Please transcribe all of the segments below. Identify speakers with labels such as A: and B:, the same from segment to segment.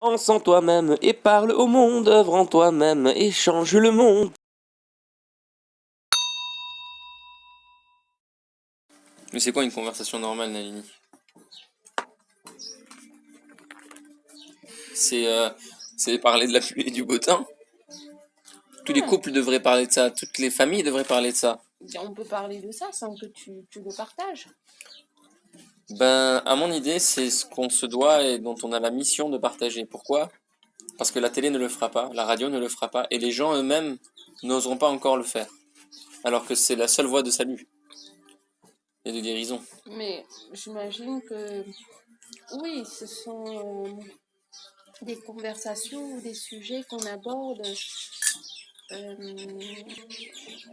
A: Pense en toi-même et parle au monde, œuvre en toi-même et change le monde. Mais c'est quoi une conversation normale, Nalini? C'est parler de la pluie et du beau temps. Tous les couples devraient parler de ça, toutes les familles devraient parler de ça.
B: On peut parler de ça sans que tu le partages.
A: Ben, à mon idée, c'est ce qu'on se doit et dont on a la mission de partager. Pourquoi? Parce que la télé ne le fera pas, la radio ne le fera pas, et les gens eux-mêmes n'oseront pas encore le faire. Alors que c'est la seule voie de salut et de guérison.
B: Mais j'imagine que oui, ce sont des conversations ou des sujets qu'on aborde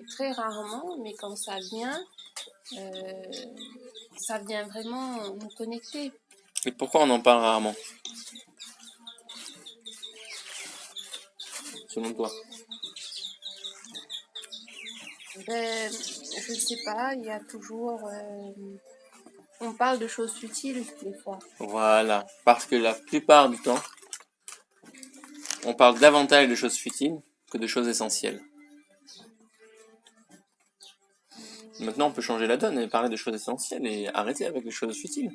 B: très rarement, mais quand ça vient vraiment nous connecter.
A: Et pourquoi on en parle rarement? Selon toi?
B: Ben, je ne sais pas, il y a toujours... on parle de choses futiles des fois.
A: Voilà, parce que la plupart du temps, on parle davantage de choses futiles que de choses essentielles. Maintenant, on peut changer la donne et parler de choses essentielles et arrêter avec les choses futiles.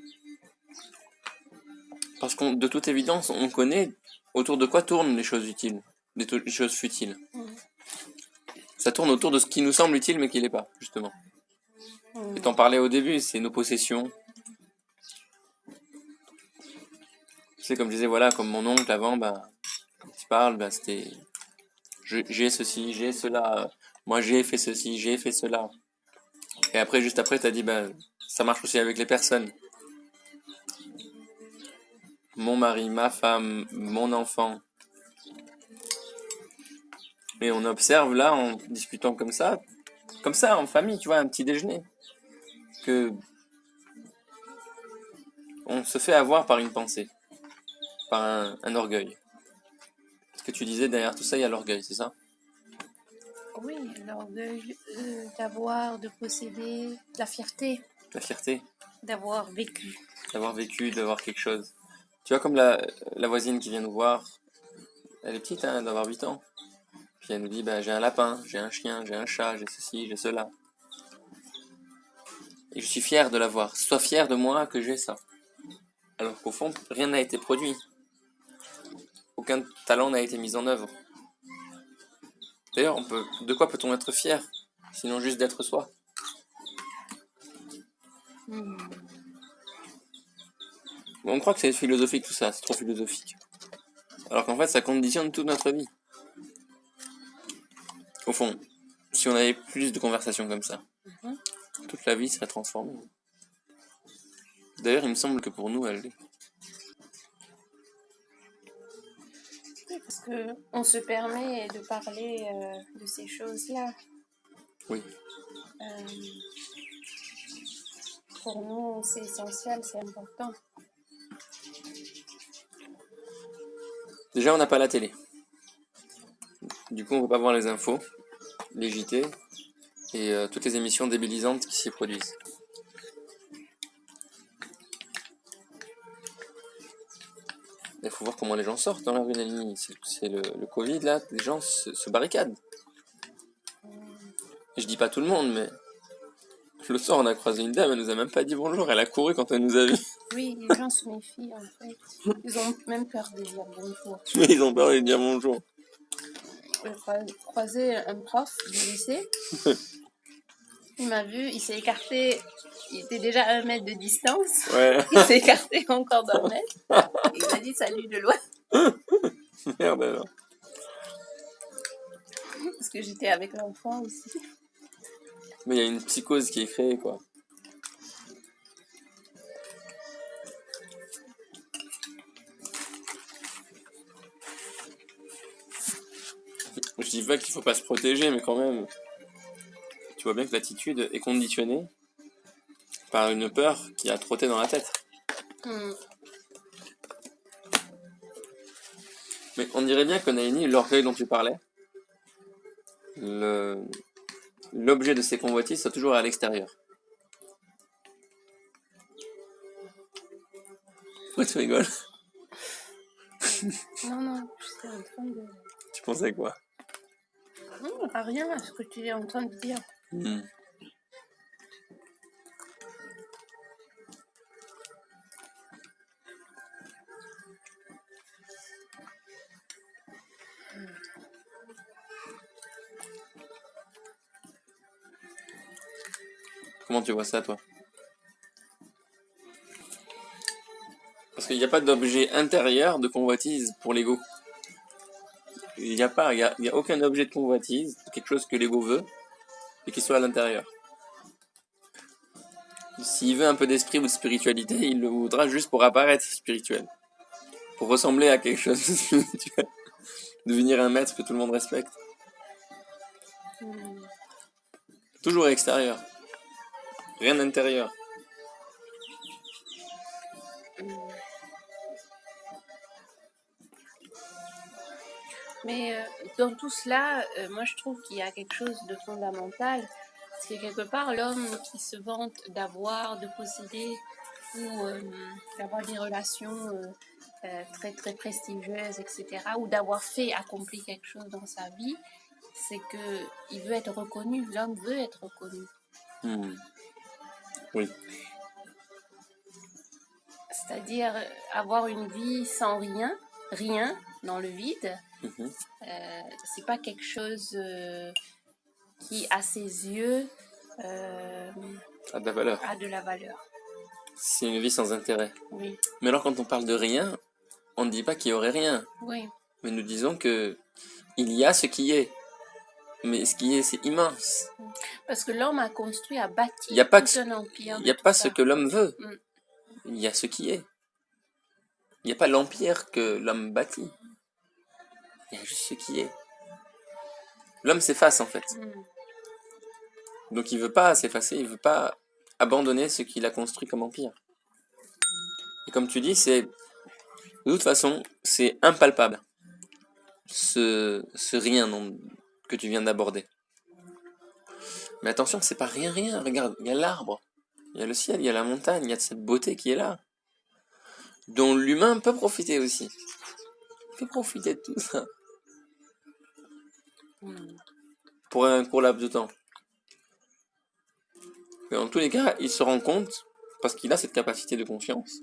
A: Parce que de toute évidence, on connaît autour de quoi tournent les choses utiles, les choses futiles. Ça tourne autour de ce qui nous semble utile mais qui l'est pas, justement. Et t'en parlais au début, c'est nos possessions. C'est comme je disais, voilà, comme mon oncle avant, quand il parle, c'était j'ai ceci, j'ai cela, moi j'ai fait ceci, j'ai fait cela. Et après, juste après, t'as dit, ça marche aussi avec les personnes. Mon mari, ma femme, mon enfant. Et on observe là, en discutant comme ça, en famille, tu vois, un petit déjeuner, que on se fait avoir par une pensée, par un orgueil. Ce que tu disais, derrière tout ça, il y a l'orgueil, c'est ça?
B: Oui, l'orgueil d'avoir, de posséder, la fierté.
A: La fierté.
B: D'avoir vécu.
A: D'avoir quelque chose. Tu vois, comme la voisine qui vient nous voir, elle est petite, hein, d'avoir 8 ans. Puis elle nous dit, j'ai un lapin, j'ai un chien, j'ai un chat, j'ai ceci, j'ai cela. Et je suis fier de l'avoir. Sois fier de moi que j'ai ça. Alors qu'au fond, rien n'a été produit. Aucun talent n'a été mis en œuvre. D'ailleurs, de quoi peut-on être fier? Sinon juste d'être soi. On croit que c'est philosophique tout ça, c'est trop philosophique. Alors qu'en fait, ça conditionne toute notre vie. Au fond, si on avait plus de conversations comme ça, toute la vie serait transformée. D'ailleurs, il me semble que pour nous, elle l'est.
B: Oui, parce qu'on se permet de parler de ces choses-là.
A: Oui.
B: Pour nous, c'est essentiel, c'est important.
A: Déjà, on n'a pas la télé. Du coup, on ne peut pas voir les infos, les JT et toutes les émissions débilisantes qui s'y produisent. Il faut voir comment les gens sortent dans la rue, Nalini. C'est le Covid, là, les gens se barricadent. Je dis pas tout le monde, mais le soir, on a croisé une dame, elle nous a même pas dit bonjour, elle a couru quand elle nous a vus.
B: Oui, les gens se méfient, en fait. Ils ont même peur de dire bonjour.
A: Ils ont peur de dire bonjour.
B: J'ai croisé un prof du lycée. Il m'a vu, il s'est écarté. Il était déjà à 1 mètre de distance.
A: Ouais.
B: Il s'est écarté encore d'1 mètre. Il m'a dit salut de loin.
A: Merde alors.
B: Parce que j'étais avec l'enfant aussi.
A: Mais il y a une psychose qui est créée, quoi. Je dis pas qu'il faut pas se protéger, mais quand même, tu vois bien que l'attitude est conditionnée par une peur qui a trotté dans la tête. Mais on dirait bien que Naini, l'orgueil dont tu parlais, l'objet de ses convoitises soit toujours à l'extérieur. Pourquoi tu rigoles?
B: Non, j'étais en train de...
A: Tu pensais quoi?
B: Non, pas rien à ce que tu es en train de dire.
A: Hmm. Comment tu vois ça, toi? Parce qu'il n'y a pas d'objet intérieur de convoitise pour l'ego. Il n'y a pas, il y a aucun objet de convoitise, quelque chose que l'ego veut, et qui soit à l'intérieur. S'il veut un peu d'esprit ou de spiritualité, il le voudra juste pour apparaître spirituel. Pour ressembler à quelque chose de spirituel. Devenir un maître que tout le monde respecte.
B: Hmm.
A: Toujours extérieur. Rien d'intérieur.
B: Mais dans tout cela, moi je trouve qu'il y a quelque chose de fondamental. C'est que quelque part, l'homme qui se vante d'avoir, de posséder ou d'avoir des relations très très prestigieuses, etc., ou d'avoir fait, accompli quelque chose dans sa vie, c'est que il veut être reconnu. L'homme veut être reconnu.
A: Hmm. Oui.
B: C'est-à-dire avoir une vie sans rien, rien dans le vide.
A: Mhm.
B: C'est pas quelque chose qui, à ses yeux,
A: A de la valeur.
B: a de la valeur.
A: C'est une vie sans intérêt.
B: Oui,
A: Mais alors quand on parle de rien, on ne dit pas qu'il y aurait rien.
B: oui.
A: Mais nous disons que il y a ce qui est. Mais ce qui est, c'est immense.
B: Parce que l'homme a construit, a bâti
A: Il n'y a pas,
B: tout un empire.
A: il y a pas ce que l'homme veut.
B: Mm.
A: Il y a ce qui est. Il n'y a pas l'empire que l'homme bâtit. Il y a juste ce qui est. L'homme s'efface en fait.
B: Mm.
A: Donc il veut pas s'effacer, il veut pas abandonner ce qu'il a construit comme empire. Et comme tu dis, c'est de toute façon, c'est impalpable. Ce rien que tu viens d'aborder. Mais attention, c'est pas rien, rien. Regarde, il y a l'arbre, il y a le ciel, il y a la montagne, il y a cette beauté qui est là, dont l'humain peut profiter aussi. Il peut profiter de tout ça
B: Mm.
A: pour un court laps de temps. Mais en tous les cas, il se rend compte, parce qu'il a cette capacité de conscience,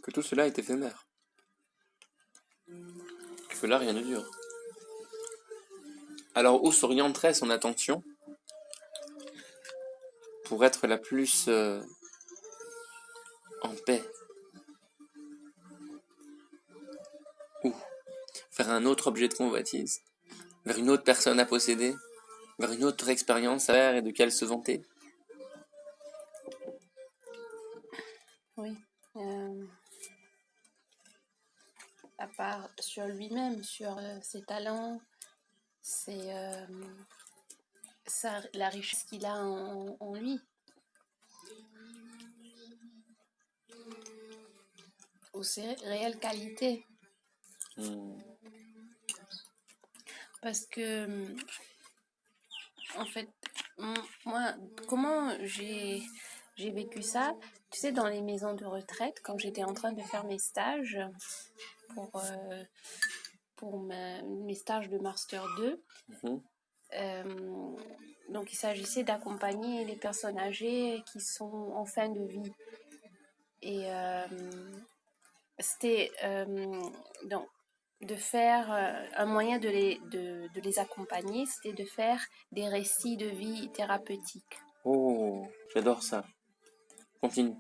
A: que tout cela est éphémère. Que là, rien ne dure. Alors où s'orienterait son attention pour être la plus en paix? Où? Vers un autre objet de convoitise? Vers une autre personne à posséder? Vers une autre expérience à faire et de quelle se vanter?
B: Oui. À part sur lui-même, sur ses talents, la richesse qu'il a en lui, ou ses réelles qualités. Parce que, en fait, moi, comment j'ai vécu ça? Tu sais, dans les maisons de retraite, quand j'étais en train de faire mes stages pour mes stages de Master 2,
A: Mhm.
B: donc il s'agissait d'accompagner les personnes âgées qui sont en fin de vie. Et c'était donc de faire un moyen de les accompagner, c'était de faire des récits de vie thérapeutiques.
A: Oh, j'adore ça. Continue.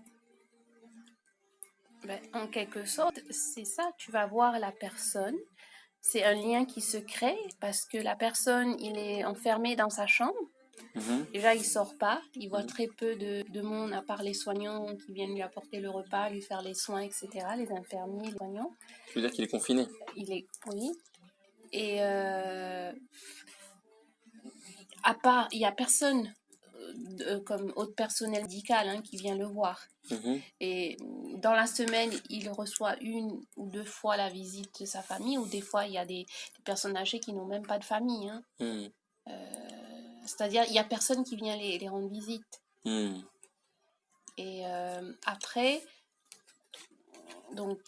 B: Ben, en quelque sorte, c'est ça, tu vas voir la personne, c'est un lien qui se crée parce que la personne, il est enfermé dans sa chambre.
A: Mhm.
B: Déjà, il sort pas, il voit très peu de monde à part les soignants qui viennent lui apporter le repas, lui faire les soins, etc., les infirmiers, les soignants.
A: Tu veux dire qu'il est confiné?
B: Oui. Et à part, il n'y a personne comme autre personnel médical qui vient le voir.
A: Mhm.
B: Et dans la semaine, il reçoit 1 ou 2 fois la visite de sa famille, ou des fois, il y a des personnes âgées qui n'ont même pas de famille.
A: Mhm.
B: C'est-à-dire, il n'y a personne qui vient les rendre visite.
A: Mhm.
B: Et après, donc,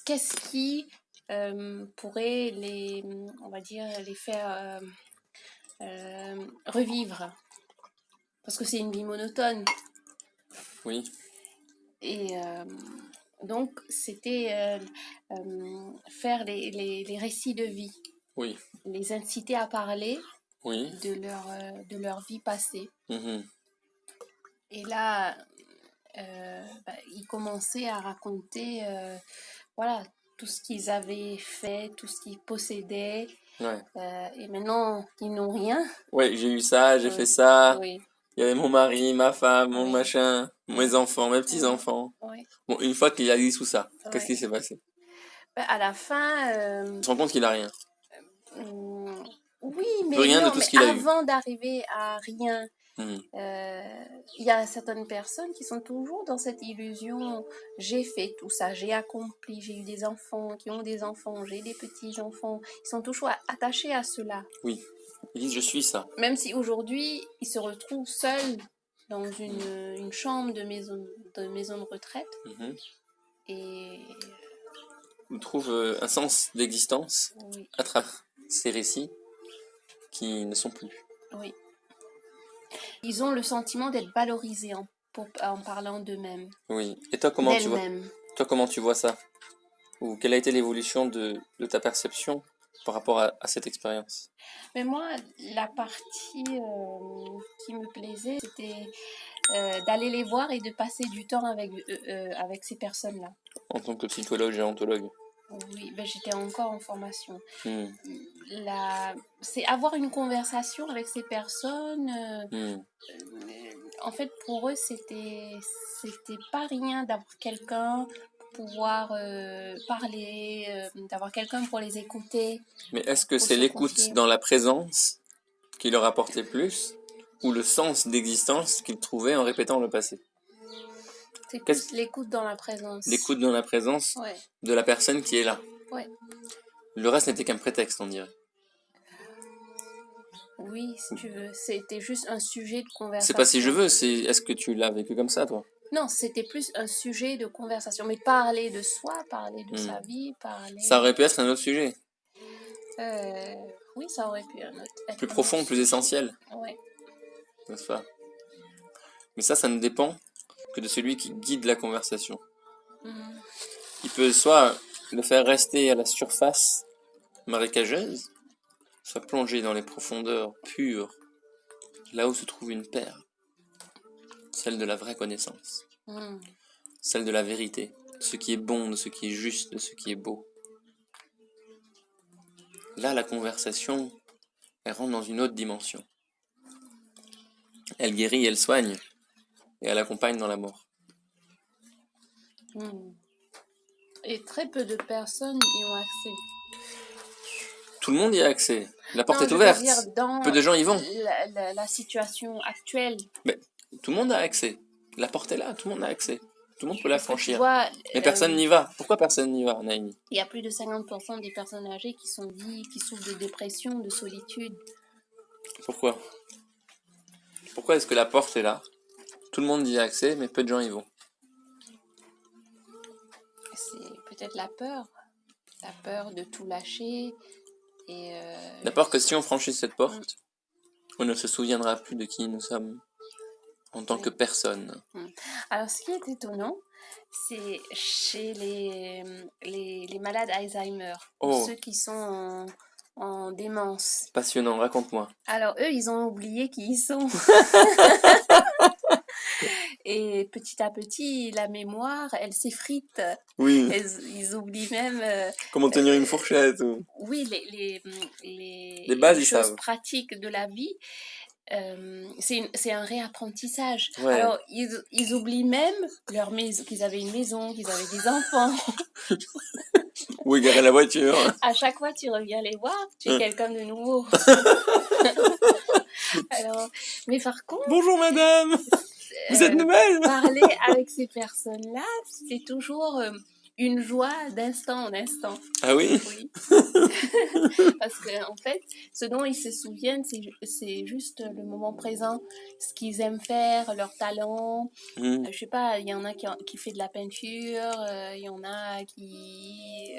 B: qu'est-ce qui pourrait on va dire, les faire revivre? Parce que c'est une vie monotone.
A: Oui,
B: Et donc, c'était faire les récits de vie,
A: oui,
B: les inciter à parler
A: oui.
B: de leur vie passée.
A: Mhm.
B: Et là, ils commençaient à raconter voilà, tout ce qu'ils avaient fait, tout ce qu'ils possédaient.
A: Ouais.
B: Et maintenant, ils n'ont rien.
A: Ouais, j'ai eu ça, j'ai fait
B: Oui,
A: ça.
B: oui,
A: Il y avait mon mari, ma femme, mon
B: oui,
A: machin, mes enfants, mes
B: oui,
A: petits-enfants.
B: oui,
A: Bon, une fois qu'il a dit tout ça, qu'est-ce qui
B: oui.
A: s'est passé?
B: À la fin,
A: On se rend compte qu'il a rien.
B: hum, oui,
A: Plus
B: mais
A: rien de
B: non,
A: tout
B: mais
A: ce qu'il a eu.
B: avant d'arriver à rien,
A: Mhm.
B: il y a certaines personnes qui sont toujours dans cette illusion. J'ai fait tout ça, j'ai accompli, j'ai eu des enfants qui ont des enfants, j'ai des petits-enfants. Ils sont toujours attachés à cela.
A: Oui. Ils disent je suis ça.
B: Même si aujourd'hui, ils se retrouvent seuls dans une chambre de maison de retraite.
A: Mhm.
B: Et
A: On trouve un sens d'existence
B: oui,
A: à travers ces récits qui ne sont plus.
B: oui. Ils ont le sentiment d'être valorisés en parlant d'eux-mêmes,
A: Oui. Et toi,
B: d'elles-mêmes.
A: comment tu vois ça? Ou quelle a été l'évolution de ta perception par rapport à cette expérience?
B: Mais moi, la partie qui me plaisait, c'était d'aller les voir et de passer du temps avec ces personnes-là.
A: En tant que psychologue et ontologue.
B: Oui, ben j'étais encore en formation.
A: Hmm.
B: C'est avoir une conversation avec ces personnes.
A: Hmm.
B: En fait, pour eux, c'était pas rien d'avoir quelqu'un pour pouvoir parler, d'avoir quelqu'un pour les écouter,
A: Mais est-ce que
B: pour
A: c'est
B: se
A: l'écoute
B: confier.
A: dans la présence qui leur apportait plus, ou le sens d'existence qu'ils trouvaient en répétant le passé?
B: C'est plus l'écoute dans la présence.
A: L'écoute dans la présence
B: Ouais,
A: de la personne qui est là.
B: ouais.
A: Le reste n'était qu'un prétexte, on dirait.
B: Oui, si tu veux. C'était juste un sujet de conversation.
A: C'est pas si je veux, c'est est-ce que tu l'as vécu comme ça, toi?
B: Non, c'était plus un sujet de conversation. Mais parler de soi, parler de sa vie, parler...
A: Ça aurait pu être un autre sujet,
B: Oui, ça aurait pu être
A: plus profond, plus essentiel,
B: Ouais.
A: n'est-ce pas? Mais ça ne dépend que de celui qui guide la conversation.
B: Mhm.
A: Il peut soit le faire rester à la surface marécageuse, soit plonger dans les profondeurs pures, là où se trouve une perle, celle de la vraie connaissance,
B: Mhm.
A: celle de la vérité, de ce qui est bon, de ce qui est juste, de ce qui est beau. Là, la conversation, elle rentre dans une autre dimension. Elle guérit, elle soigne, et elle accompagne dans la mort.
B: Mhm. Et très peu de personnes y ont accès.
A: Tout le monde y a accès. La porte
B: Non,
A: est
B: je veux
A: ouverte.
B: dire, dans
A: Peu de gens y vont.
B: la situation actuelle.
A: Mais tout le monde a accès. La porte est là, tout le monde a accès. Tout le monde peut la
B: Parce que tu
A: franchir.
B: vois,
A: Mais personne n'y va. Pourquoi personne n'y va, Naïmi?
B: il y a plus de 50% des personnes âgées qui souffrent de dépression, de solitude.
A: Pourquoi? Pourquoi est-ce que la porte est là? Tout le monde y a accès, mais peu de gens y vont.
B: C'est peut-être la peur de tout lâcher. Et
A: La peur que si on franchit cette porte, on ne se souviendra plus de qui nous sommes en tant que personne.
B: Alors, ce qui est étonnant, c'est chez les malades Alzheimer, ou ceux qui sont en démence.
A: Passionnant, raconte-moi.
B: Alors, eux, ils ont oublié qui ils sont. Et petit à petit, la mémoire, elle s'effrite.
A: Oui.
B: Ils oublient même...
A: Comment tenir une fourchette ou...
B: Oui,
A: les bases,
B: les
A: ils
B: choses
A: savent.
B: pratiques de la vie. C'est un réapprentissage.
A: Ouais.
B: Alors, ils oublient même leur maison, qu'ils avaient une maison, qu'ils avaient des enfants.
A: Où est garée la voiture?
B: À chaque fois, tu reviens les voir, tu es quelqu'un de nouveau. Alors, mais par contre...
A: Bonjour madame, vous êtes nouvelle?
B: Parler avec ces personnes-là, c'est toujours une joie d'instant en instant.
A: Ah oui?
B: Oui. Parce que en fait, ce dont ils se souviennent, c'est juste le moment présent, ce qu'ils aiment faire, leur talent.
A: Hmm.
B: Je sais pas, il y en a qui fait de la peinture, il y en a qui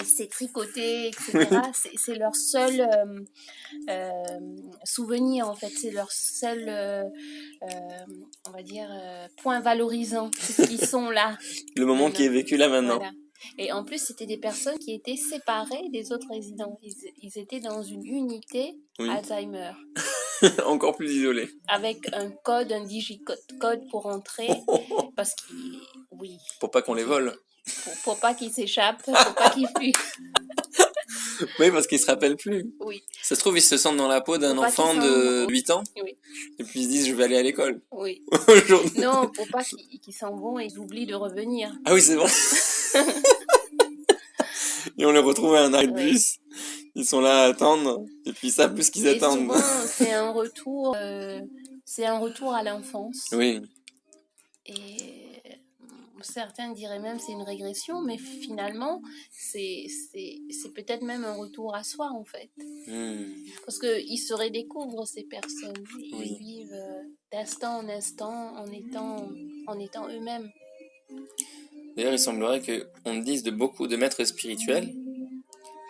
B: sait tricoter, etc. C'est leur seul souvenir, en fait. C'est leur seul, on va dire, point valorisant. C'est ce qu'ils sont là.
A: Le moment qui est vécu là maintenant.
B: Voilà. Et en plus, c'était des personnes qui étaient séparées des autres résidents. Ils étaient dans une unité
A: Oui.
B: Alzheimer,
A: Encore plus isolé.
B: avec un code, un digicode pour entrer, parce qu'ils... Oui.
A: Pour pas qu'on les vole.
B: Pour pas qu'ils s'échappent, pour pas qu'ils fuient.
A: Oui, parce qu'ils se rappellent plus.
B: Oui.
A: Ça se trouve, ils se sentent dans la peau d'un
B: Faut pas
A: enfant
B: qu'ils
A: de
B: s'en-
A: 8 ans.
B: Oui.
A: Et puis ils se disent, je vais aller à l'école.
B: Oui.
A: Aujourd'hui.
B: Non, pour pas qu'ils s'en vont et ils oublient de revenir.
A: Ah oui, c'est vrai. Et on les retrouve à un arrêt de
B: Oui.
A: bus. Ils sont là à attendre. Et puis ils savent plus ce qu'ils
B: Et
A: attendent.
B: souvent, c'est un retour à l'enfance.
A: Oui.
B: Et certains diraient même c'est une régression, mais finalement, c'est peut-être même un retour à soi, en fait.
A: Hmm.
B: Parce qu'ils se redécouvrent, ces personnes. Ils
A: Oui.
B: vivent d'instant en instant en étant eux-mêmes.
A: D'ailleurs, il semblerait qu'on dise de beaucoup de maîtres spirituels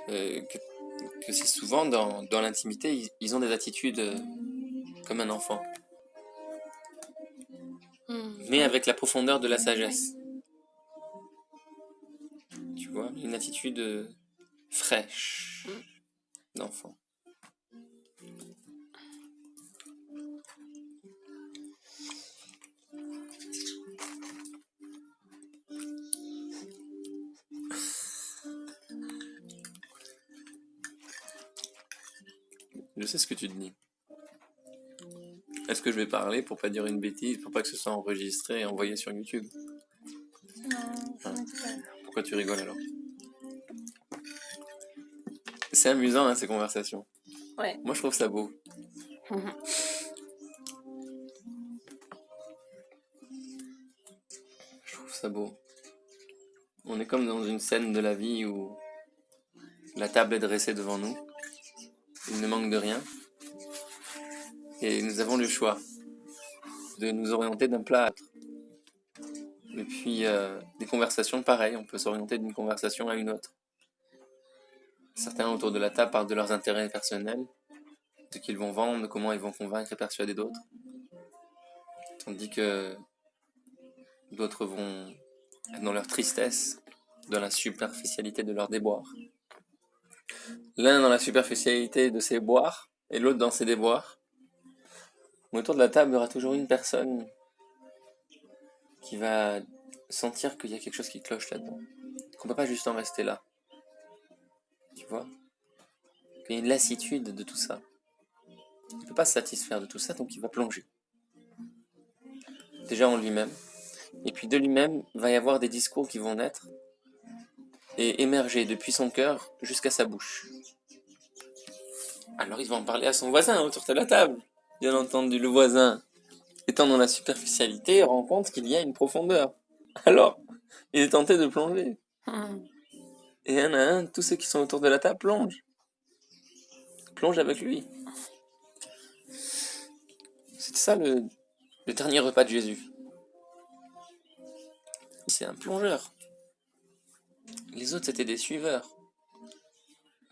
A: que c'est souvent dans l'intimité, ils ont des attitudes comme un enfant. Mais avec la profondeur de la sagesse. Tu vois, une attitude fraîche d'enfant. Je sais ce que tu te dis. Est-ce que je vais parler pour pas dire une bêtise, pour pas que ce soit enregistré et envoyé sur YouTube?
B: Non,
A: Pourquoi tu rigoles alors? C'est amusant, hein, ces conversations.
B: ouais.
A: Moi, je trouve ça beau. Je trouve ça beau. On est comme dans une scène de la vie où la table est dressée devant nous. Il ne manque de rien. Et nous avons le choix de nous orienter d'un plat à l'autre. Et puis, des conversations, pareil, on peut s'orienter d'une conversation à une autre. Certains autour de la table parlent de leurs intérêts personnels, de ce qu'ils vont vendre, de comment ils vont convaincre et persuader d'autres. Tandis que d'autres vont être dans leur tristesse, dans la superficialité de leur déboire. L'un dans la superficialité de ses boires, et l'autre dans ses déboires. Mais autour de la table, il y aura toujours une personne qui va sentir qu'il y a quelque chose qui cloche là-dedans. Qu'on peut pas juste en rester là. Tu vois? Il y a une lassitude de tout ça. Il ne peut pas se satisfaire de tout ça, donc il va plonger. Déjà en lui-même. Et puis de lui-même, va y avoir des discours qui vont naître et émerger depuis son cœur jusqu'à sa bouche. Alors il va en parler à son voisin autour de la table. Bien entendu, le voisin, étant dans la superficialité, rend compte qu'il y a une profondeur. Alors, il est tenté de plonger. Et un à un, tous ceux qui sont autour de la table plongent. Plongent avec lui. C'était ça le dernier repas de Jésus. C'est un plongeur. Les autres, c'était des suiveurs.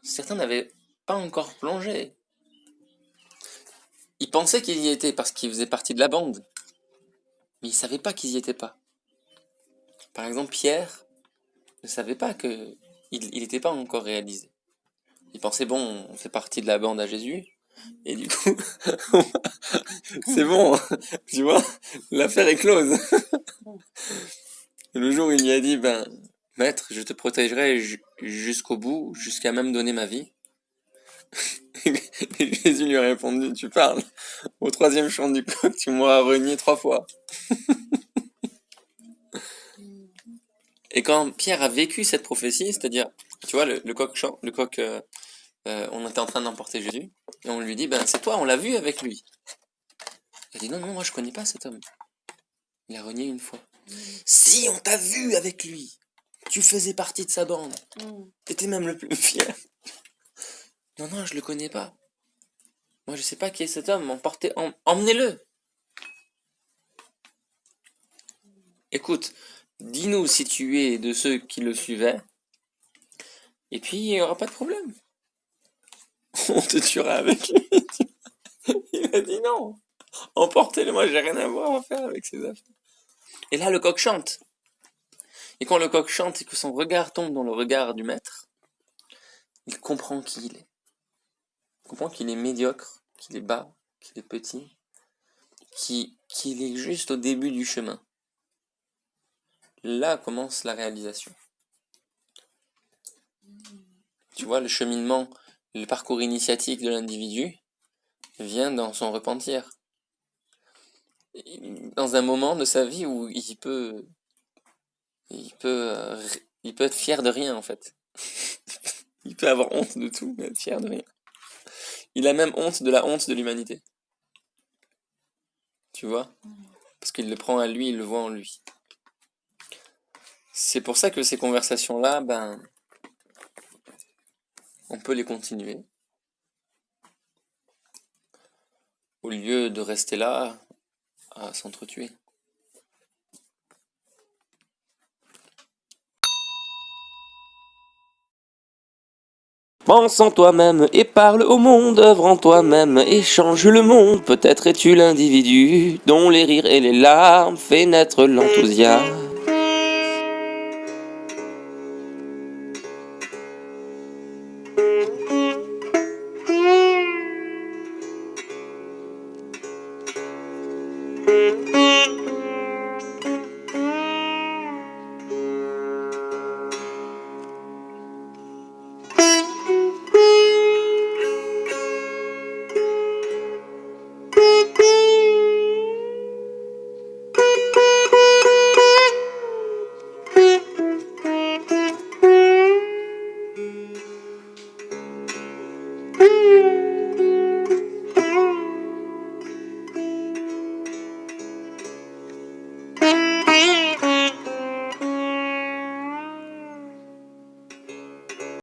A: Certains n'avaient pas encore plongé. Ils pensaient qu'ils y étaient parce qu'ils faisaient partie de la bande. Mais ils ne savaient pas qu'ils y étaient pas. Par exemple, Pierre ne savait pas qu'il n'était pas encore réalisé. Il pensait, bon, on fait partie de la bande à Jésus. Et du coup, c'est bon, tu vois, l'affaire est close. Et le jour où il lui a dit, ben, maître, je te protégerai jusqu'au bout, jusqu'à même donner ma vie. Et Jésus lui a répondu, tu parles, au 3e chant du coq, tu m'auras renié 3 fois. Et quand Pierre a vécu cette prophétie, c'est-à-dire, tu vois, le coq chant, on était en train d'emporter Jésus, et on lui dit, ben c'est toi, on l'a vu avec lui. Il a dit, non, moi je connais pas cet homme. Il a renié une fois. Si, on t'a vu avec lui. Tu faisais partie de sa bande.
B: Mm.
A: T'étais même le plus fier. Non, non, je le connais pas. Moi, je sais pas qui est cet homme. Emmenez-le. Écoute, dis-nous si tu es de ceux qui le suivaient. Et puis, il n'y aura pas de problème. On te tuera avec lui. Il a dit non. Emportez-le, moi, j'ai rien à faire avec ces affaires. Et là, le coq chante. Et quand le coq chante et que son regard tombe dans le regard du maître, il comprend qui il est. Il comprend qu'il est médiocre, qu'il est bas, qu'il est petit, qu'il est juste au début du chemin. Là commence la réalisation. Tu vois, le cheminement, le parcours initiatique de l'individu vient dans son repentir. Dans un moment de sa vie où il peut être fier de rien en fait. Il peut avoir honte de tout, mais être fier de rien. Il a même honte de la honte de l'humanité. Tu vois? Parce qu'il le prend à lui, il le voit en lui. C'est pour ça que ces conversations-là, on peut les continuer. Au lieu de rester là à s'entretuer.
C: Pense en toi-même et parle au monde, œuvre en toi-même et change le monde. Peut-être es-tu l'individu dont les rires et les larmes fait naître l'enthousiasme.